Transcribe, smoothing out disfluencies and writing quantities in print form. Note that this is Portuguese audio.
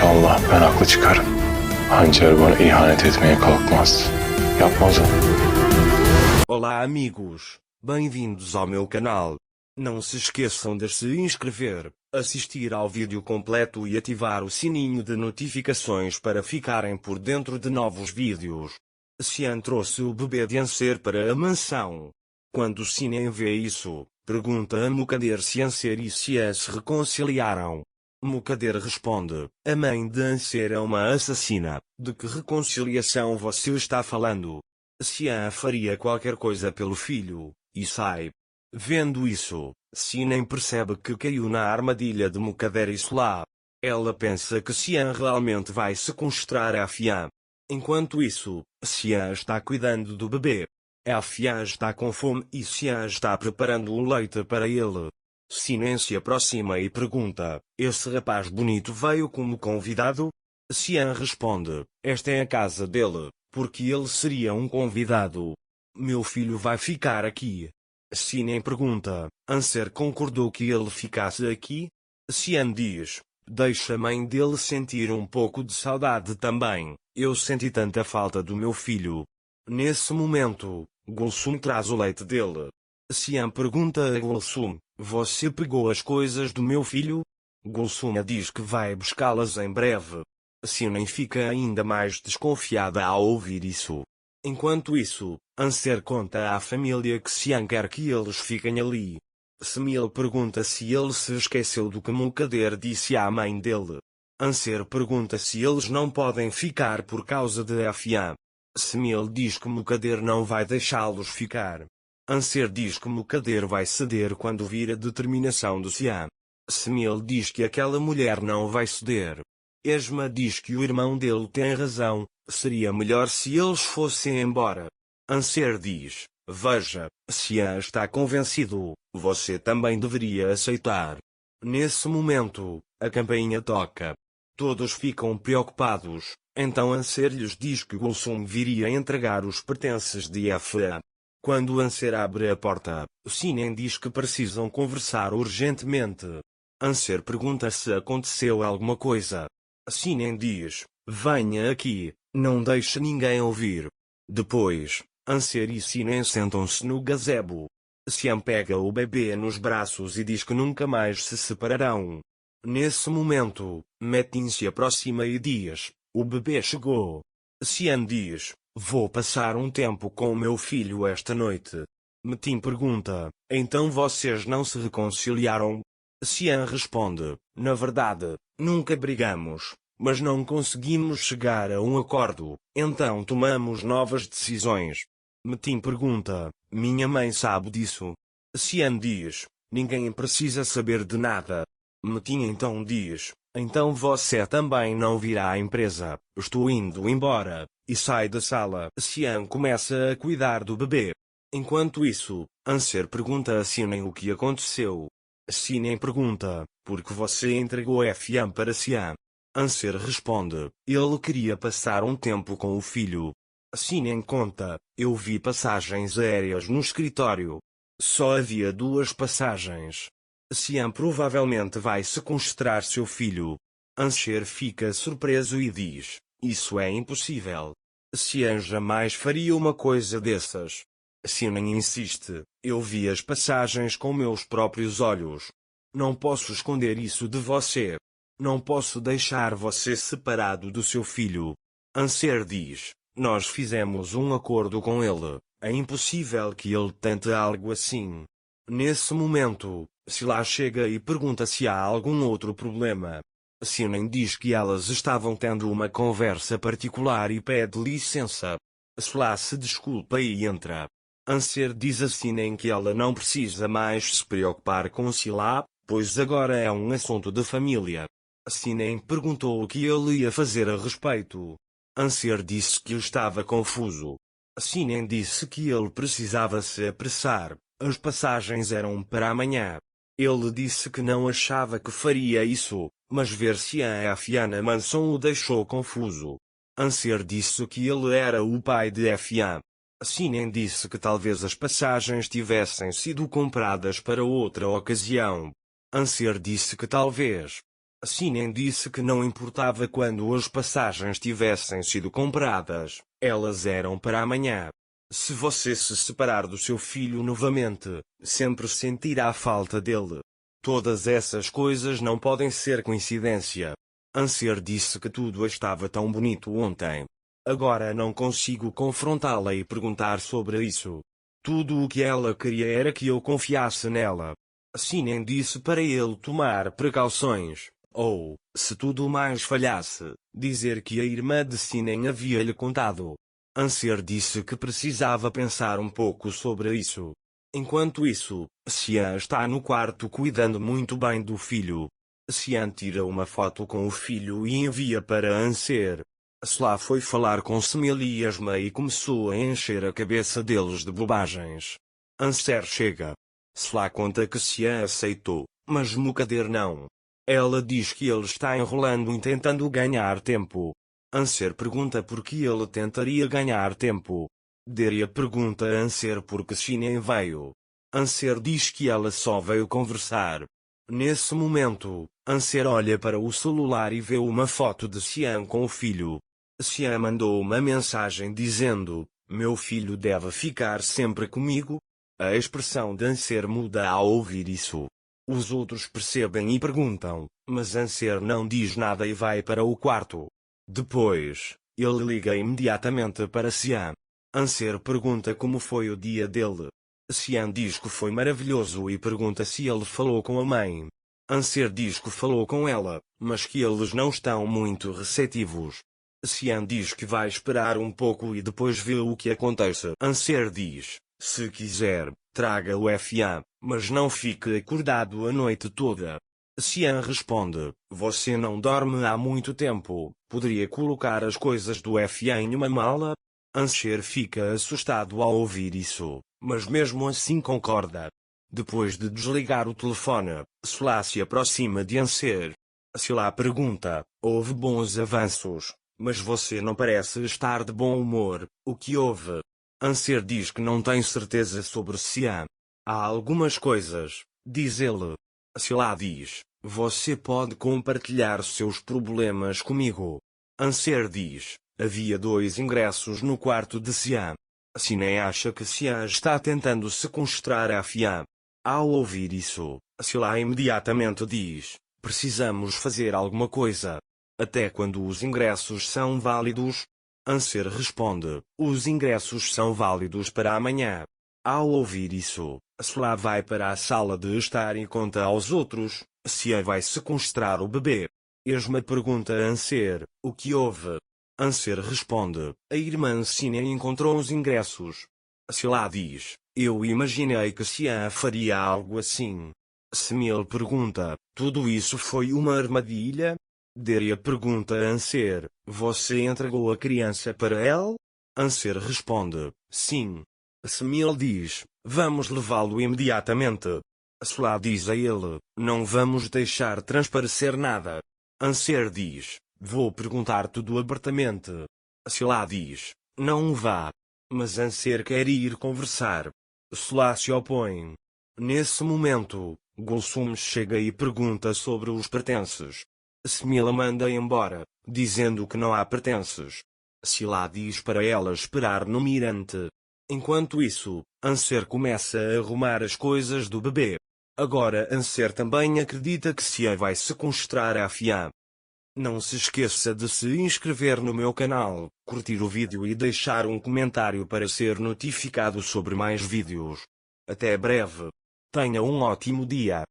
İnşallah ben haklı çıkarım. Hançer bana ihanet etmeye kalkmaz. Yapmaz o. Olá amigos, bem-vindos ao meu canal. Não se esqueçam de se inscrever, assistir ao vídeo completo e ativar o sininho de notificações para ficarem por dentro de novos vídeos. Xian trouxe o bebê de Anser para a mansão. Quando Xian vê isso, pergunta a Mukader se Anser e Xian se reconciliaram. Mukader responde, a mãe de Anser é uma assassina, de que reconciliação você está falando? Xian faria qualquer coisa pelo filho, e sai. Vendo isso, Xian percebe que caiu na armadilha de Mukader e Sola. Ela pensa que Xian realmente vai sequestrar a Fian. Enquanto isso, Xian está cuidando do bebê. A Fian está com fome e Xian está preparando o leite para ele. Xian se aproxima e pergunta, esse rapaz bonito veio como convidado? Xian responde, esta é a casa dele, porque ele seria um convidado. Meu filho vai ficar aqui. Xian pergunta, Anser concordou que ele ficasse aqui? Xian diz, deixa a mãe dele sentir um pouco de saudade também, eu senti tanta falta do meu filho. Nesse momento, Gulsum traz o leite dele. Xian pergunta a Gulsum, você pegou as coisas do meu filho? Gulsum diz que vai buscá-las em breve. Xian fica ainda mais desconfiada ao ouvir isso. Enquanto isso, Anser conta à família que Xian quer que eles fiquem ali. Semil pergunta se ele se esqueceu do que Mukader disse à mãe dele. Anser pergunta se eles não podem ficar por causa de Afian. Semil diz que Mukader não vai deixá-los ficar. Anser diz que Mukader vai ceder quando vir a determinação do Xian. Semil diz que aquela mulher não vai ceder. Esma diz que o irmão dele tem razão, seria melhor se eles fossem embora. Anser diz, veja, Xian está convencido, você também deveria aceitar. Nesse momento, a campainha toca. Todos ficam preocupados, então Anser lhes diz que Gulsum viria entregar os pertences de Afa. Quando Anser abre a porta, Xian diz que precisam conversar urgentemente. Anser pergunta se aconteceu alguma coisa. Xian diz, venha aqui, não deixe ninguém ouvir. Depois, Anser e Xian sentam-se no gazebo. Xian pega o bebê nos braços e diz que nunca mais se separarão. Nesse momento, Metin se aproxima e diz, o bebê chegou. Xian diz, vou passar um tempo com o meu filho esta noite. Metin pergunta, então vocês não se reconciliaram? Xian responde, na verdade, nunca brigamos, mas não conseguimos chegar a um acordo, então tomamos novas decisões. Metin pergunta, minha mãe sabe disso? Xian diz, ninguém precisa saber de nada. Metin então diz, então você também não virá à empresa, estou indo embora, e sai da sala. Xian começa a cuidar do bebê. Enquanto isso, Anser pergunta a Xian o que aconteceu. Xian pergunta, por que você entregou Fian para Xian? Anser responde, ele queria passar um tempo com o filho. Xian conta, eu vi passagens aéreas no escritório. Só havia 2 passagens. Xian provavelmente vai sequestrar seu filho. Anser fica surpreso e diz, isso é impossível. Xian jamais faria uma coisa dessas. Xian insiste, eu vi as passagens com meus próprios olhos. Não posso esconder isso de você. Não posso deixar você separado do seu filho. Anser diz, nós fizemos um acordo com ele, é impossível que ele tente algo assim. Nesse momento, Sila chega e pergunta se há algum outro problema. Xian diz que elas estavam tendo uma conversa particular e pede licença. Sila se desculpa e entra. Anser diz a Xian que ela não precisa mais se preocupar com Sila, pois agora é um assunto de família. Xian perguntou o que ele ia fazer a respeito. Anser disse que estava confuso. Xian disse que ele precisava se apressar, as passagens eram para amanhã. Ele disse que não achava que faria isso, mas ver Xian Fian na mansão o deixou confuso. Anser disse que ele era o pai de Fian. Xian disse que talvez as passagens tivessem sido compradas para outra ocasião. Anser disse que talvez. Sinem disse que não importava quando as passagens tivessem sido compradas, elas eram para amanhã. Se você se separar do seu filho novamente, sempre sentirá a falta dele. Todas essas coisas não podem ser coincidência. Anser disse que tudo estava tão bonito ontem. Agora não consigo confrontá-la e perguntar sobre isso. Tudo o que ela queria era que eu confiasse nela. Sinem disse para ele tomar precauções. Ou, se tudo mais falhasse, dizer que a irmã de Sinem havia-lhe contado. Anser disse que precisava pensar um pouco sobre isso. Enquanto isso, Xian está no quarto cuidando muito bem do filho. Xian tira uma foto com o filho e envia para Anser. Sla foi falar com Semil e Esma e começou a encher a cabeça deles de bobagens. Anser chega. Sla conta que Xian aceitou, mas Mukader não. Ela diz que ele está enrolando e tentando ganhar tempo. Anser pergunta por que ele tentaria ganhar tempo. Deria pergunta a Anser por que Sinem veio. Anser diz que ela só veio conversar. Nesse momento, Anser olha para o celular e vê uma foto de Xian com o filho. Xian mandou uma mensagem dizendo: "Meu filho deve ficar sempre comigo?" A expressão de Anser muda ao ouvir isso. Os outros percebem e perguntam, mas Anser não diz nada e vai para o quarto. Depois, ele liga imediatamente para Xian. Anser pergunta como foi o dia dele. Xian diz que foi maravilhoso e pergunta se ele falou com a mãe. Anser diz que falou com ela, mas que eles não estão muito receptivos. Xian diz que vai esperar um pouco e depois vê o que acontece. Anser diz: "Se quiser, traga o FA, mas não fique acordado a noite toda." Xian responde: "Você não dorme há muito tempo, poderia colocar as coisas do FA em uma mala?" Anser fica assustado ao ouvir isso, mas mesmo assim concorda. Depois de desligar o telefone, Sla se aproxima de Anser. Sla pergunta: "Houve bons avanços, mas você não parece estar de bom humor, o que houve?" Anser diz que não tem certeza sobre Xian. "Há algumas coisas", diz ele. Sla diz: "Você pode compartilhar seus problemas comigo." Anser diz: "Havia 2 ingressos no quarto de Xian." Sinem acha que Xian está tentando sequestrar a Fian. Ao ouvir isso, Sla imediatamente diz: "Precisamos fazer alguma coisa. Até quando os ingressos são válidos?" Anser responde: "Os ingressos são válidos para amanhã." Ao ouvir isso, Sla vai para a sala de estar e conta aos outros: Xian vai sequestrar o bebê. Esma pergunta a Anser: "O que houve?" Anser responde: "A irmã Sinem encontrou os ingressos." Sla diz: "Eu imaginei que Xian faria algo assim." Semil pergunta: "Tudo isso foi uma armadilha?" Deria pergunta a Anser: "Você entregou a criança para ela?" Anser responde: "Sim." Semil diz: "Vamos levá-lo imediatamente." Sla diz a ele: "Não vamos deixar transparecer nada." Anser diz: "Vou perguntar tudo abertamente." Sla diz: "Não vá." Mas Anser quer ir conversar. Sla se opõe. Nesse momento, Gulsum chega e pergunta sobre os pertences. Semil manda embora, dizendo que não há pertences. Sla diz para ela esperar no mirante. Enquanto isso, Anser começa a arrumar as coisas do bebê. Agora Anser também acredita que Xian vai sequestrar a Fian. Não se esqueça de se inscrever no meu canal, curtir o vídeo e deixar um comentário para ser notificado sobre mais vídeos. Até breve. Tenha um ótimo dia.